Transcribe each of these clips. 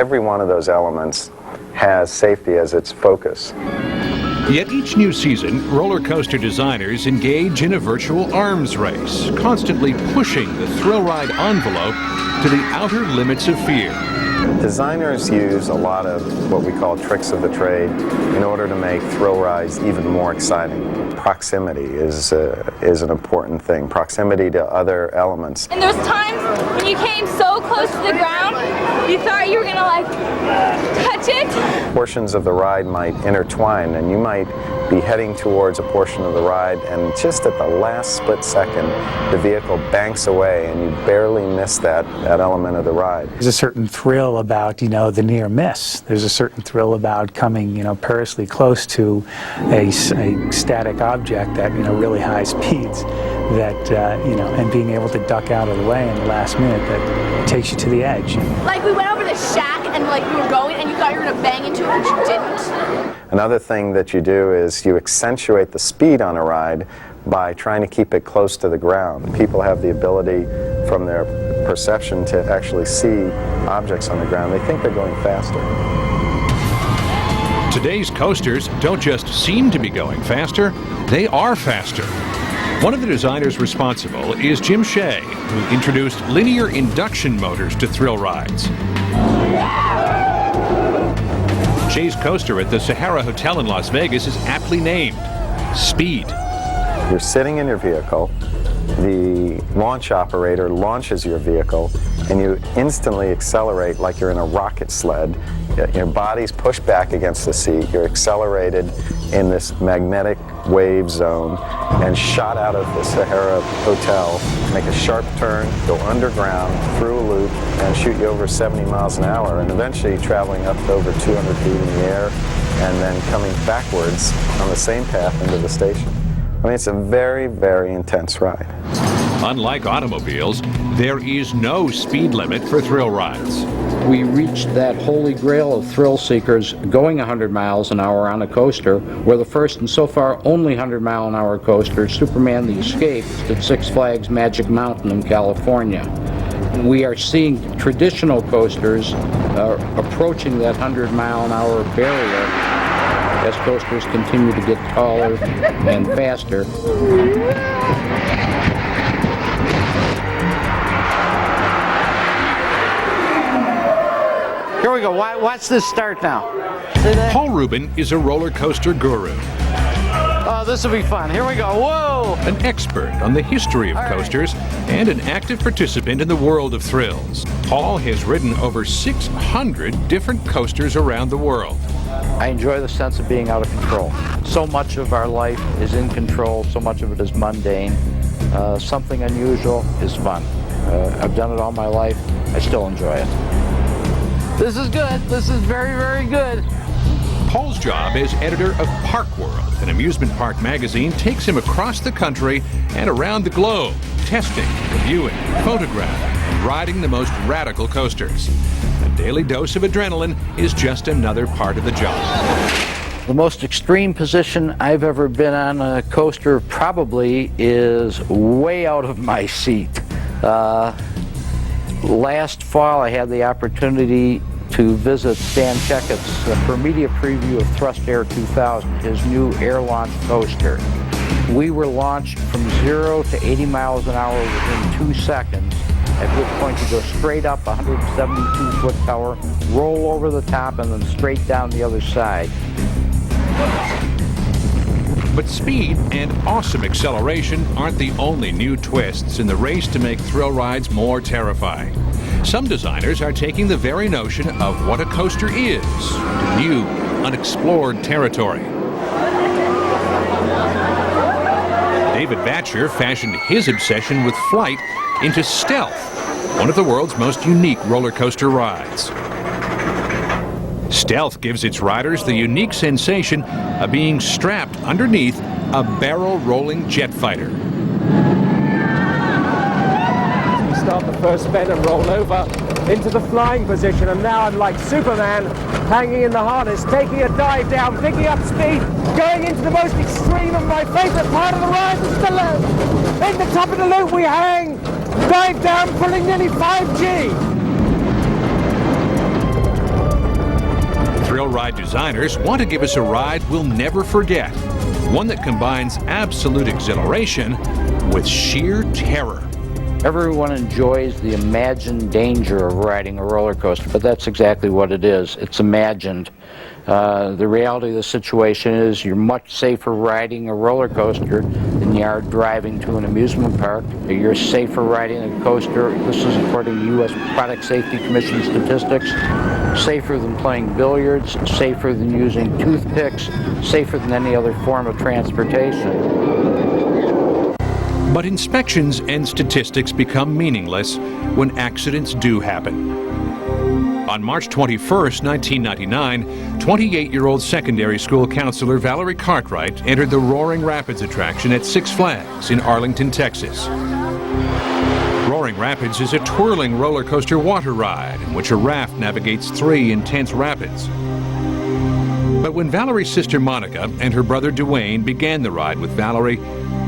Every one of those elements has safety as its focus. Yet each new season, roller coaster designers engage in a virtual arms race, constantly pushing the thrill ride envelope to the outer limits of fear. Designers use a lot of what we call tricks of the trade in order to make thrill rides even more exciting. Proximity is an important thing, proximity to other elements. And there's times when you came so close to the ground, you thought you were going to like touch it. Portions of the ride might intertwine, and you might be heading towards a portion of the ride, and just at the last split second, the vehicle banks away and you barely miss that element of the ride. There's a certain thrill about, the near miss. There's a certain thrill about coming, perilously close to a static object at, really high speeds that, and being able to duck out of the way in the last minute that takes you to the edge. Like we went over the shack and like we were going and you thought you were going to bang into it, but you didn't. Another thing that you do is you accentuate the speed on a ride by trying to keep it close to the ground. People have the ability from their perception to actually see objects on the ground. They think they're going faster. Today's coasters don't just seem to be going faster, they are faster. One of the designers responsible is Jim Shea, who introduced linear induction motors to thrill rides. Shea's coaster at the Sahara Hotel in Las Vegas is aptly named Speed. You're sitting in your vehicle, the launch operator launches your vehicle, and you instantly accelerate like you're in a rocket sled. Your body's pushed back against the seat, you're accelerated in this magnetic wave zone and shot out of the Sahara Hotel, make a sharp turn, go underground, through a loop, and shoot you over 70 miles an hour, and eventually traveling up to over 200 feet in the air, and then coming backwards on the same path into the station. I mean, it's a very, very intense ride. Unlike automobiles, there is no speed limit for thrill rides. We reached that holy grail of thrill seekers going 100 miles an hour on a coaster. We're the first and so far only 100-mile-an-hour coaster, Superman the Escape, at Six Flags Magic Mountain in California. We are seeing traditional coasters approaching that 100-mile-an-hour barrier as coasters continue to get taller and faster. Here we go. Watch this start now. Paul Rubin is a roller coaster guru. Oh, this will be fun. Here we go. Whoa! An expert on the history of coasters and an active participant in the world of thrills. Paul has ridden over 600 different coasters around the world. I enjoy the sense of being out of control. So much of our life is in control, so much of it is mundane. Something unusual is fun. I've done it all my life. I still enjoy it. This is good. This is very, very good. Paul's job as editor of Park World, an amusement park magazine, takes him across the country and around the globe, testing, reviewing, photographing, and riding the most radical coasters. A daily dose of adrenaline is just another part of the job. The most extreme position I've ever been on a coaster probably is way out of my seat. Last fall I had the opportunity to visit Stan Checkett's for media preview of Thrust Air 2000, his new air-launched coaster. We were launched from 0 to 80 miles an hour within 2 seconds, at which point you go straight up 172-foot tower, roll over the top, and then straight down the other side. But speed and awesome acceleration aren't the only new twists in the race to make thrill rides more terrifying. Some designers are taking the very notion of what a coaster is to new, unexplored territory. David Batcher fashioned his obsession with flight into Stealth, one of the world's most unique roller coaster rides. Stealth gives its riders the unique sensation of being strapped underneath a barrel-rolling jet fighter. We start the first bend and roll over into the flying position, and now I'm like Superman, hanging in the harness, taking a dive down, picking up speed, going into the most extreme of my favorite part of the ride, the loop. In the top of the loop we hang, dive down, pulling nearly 5G. ride designers want to give us a ride we'll never forget. One that combines absolute exhilaration with sheer terror. Everyone enjoys the imagined danger of riding a roller coaster, but that's exactly what it is. It's imagined. The reality of the situation is you're much safer riding a roller coaster than you are driving to an amusement park. You're safer riding a coaster, this is according to U.S. Product Safety Commission statistics, safer than playing billiards, safer than using toothpicks, safer than any other form of transportation. But inspections and statistics become meaningless when accidents do happen. On March 21st, 1999, 28-year-old secondary school counselor Valerie Cartwright entered the Roaring Rapids attraction at Six Flags in Arlington, Texas. Roaring Rapids is a twirling roller coaster water ride in which a raft navigates 3 intense rapids. But when Valerie's sister Monica and her brother Dwayne began the ride with Valerie,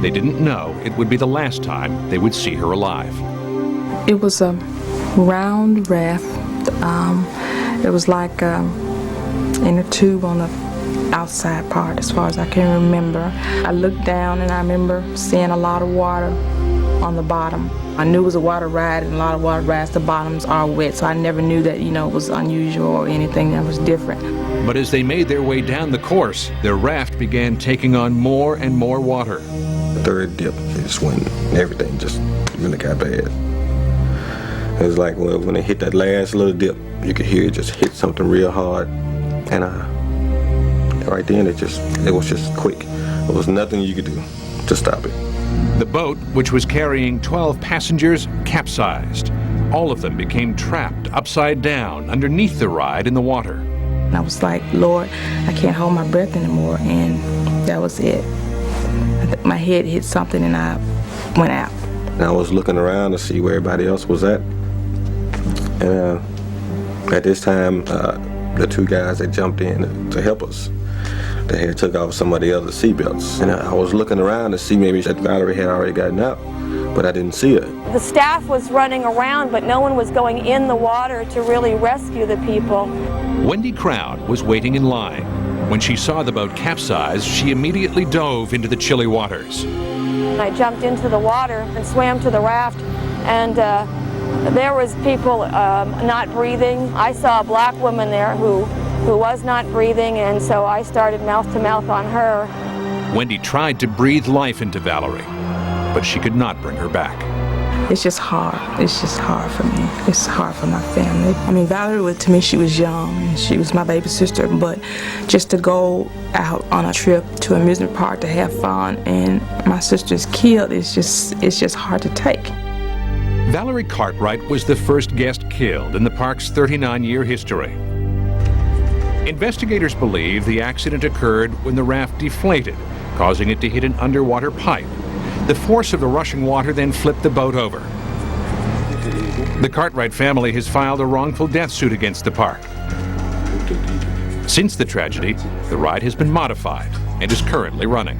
they didn't know it would be the last time they would see her alive. It was a round raft. It was like in a tube on the outside part, as far as I can remember. I looked down and I remember seeing a lot of water on the bottom. I knew it was a water ride, and a lot of water rides, the bottoms are wet, so I never knew that, it was unusual or anything that was different. But as they made their way down the course, their raft began taking on more and more water. The third dip, it just went, everything just really got bad. It was like when it hit that last little dip, you could hear it just hit something real hard, and right then it was just quick. There was nothing you could do to stop it. The boat, which was carrying 12 passengers, capsized. All of them became trapped upside down underneath the ride in the water. And I was like, Lord, I can't hold my breath anymore, and that was it. My head hit something and I went out. And I was looking around to see where everybody else was at. And at this time, the 2 guys that jumped in to help us, they had took off some of the other seatbelts. And I was looking around to see maybe that Valerie had already gotten out, but I didn't see her. The staff was running around, but no one was going in the water to really rescue the people. Wendy Crowd was waiting in line. When she saw the boat capsize, she immediately dove into the chilly waters. I jumped into the water and swam to the raft, and there was people not breathing. I saw a black woman there who was not breathing, and so I started mouth-to-mouth on her. Wendy tried to breathe life into Valerie, but she could not bring her back. It's just hard. It's just hard for me. It's hard for my family. I mean, Valerie, to me, she was young, and she was my baby sister, but just to go out on a trip to an amusement park to have fun and my sister's killed, it's just hard to take. Valerie Cartwright was the first guest killed in the park's 39-year history. Investigators believe the accident occurred when the raft deflated, causing it to hit an underwater pipe. The force of the rushing water then flipped the boat over. The Cartwright family has filed a wrongful death suit against the park. Since the tragedy, the ride has been modified and is currently running.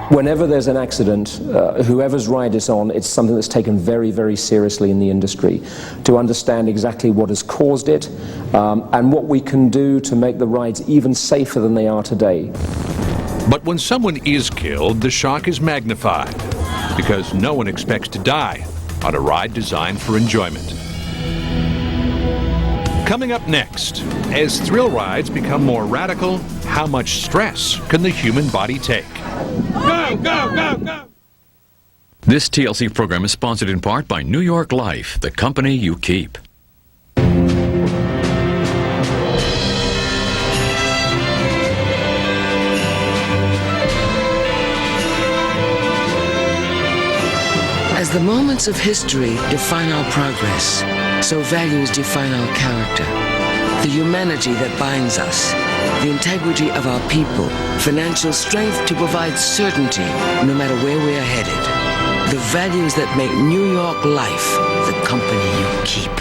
Whenever there's an accident, whoever's ride it's on, it's something that's taken very, very seriously in the industry to understand exactly what has caused it and what we can do to make the rides even safer than they are today. But when someone is killed, the shock is magnified because no one expects to die on a ride designed for enjoyment. Coming up next, as thrill rides become more radical, how much stress can the human body take? Go, go, go, go! This TLC program is sponsored in part by New York Life, the company you keep. As the moments of history define our progress, so values define our character. The humanity that binds us, the integrity of our people, financial strength to provide certainty no matter where we are headed. The values that make New York Life the company you keep.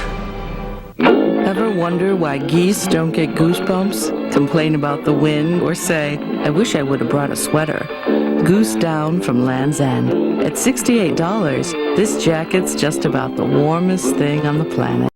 Ever wonder why geese don't get goosebumps, complain about the wind, or say, I wish I would have brought a sweater? Goose Down from Land's End. At $68, this jacket's just about the warmest thing on the planet.